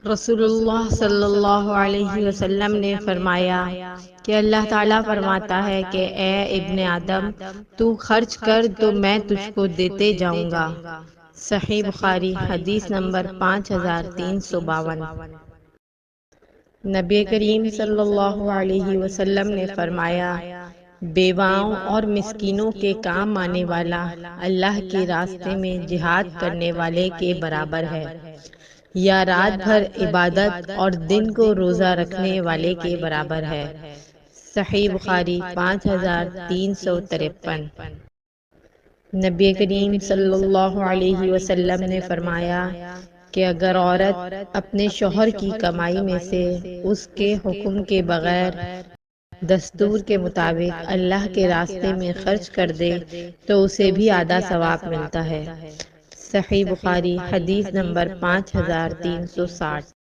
رسول اللہ صلی اللہ علیہ وسلم نے فرمایا کہ اللہ تعالیٰ فرماتا ہے کہ اے ابن آدم، تو خرچ کر تو میں تجھ کو دیتے جاؤں گا۔ صحیح بخاری، حدیث نمبر 5352۔ نبی کریم صلی اللہ علیہ وسلم نے فرمایا، بیواؤں اور مسکینوں کے کام آنے والا اللہ کے راستے میں جہاد کرنے والے کے برابر ہے، یا رات بھر عبادت اور دن کو روزہ رکھنے والے کے برابر ہے۔ صحیح بخاری، 5353۔ نبی کریم صلی اللہ علیہ وسلم نے فرمایا کہ اگر عورت اپنے شوہر کی کمائی میں سے اس کے حکم کے بغیر دستور کے مطابق اللہ کے راستے میں خرچ کر دے تو اسے بھی آدھا ثواب ملتا ہے۔ صحیح بخاری، حدیث نمبر 5360۔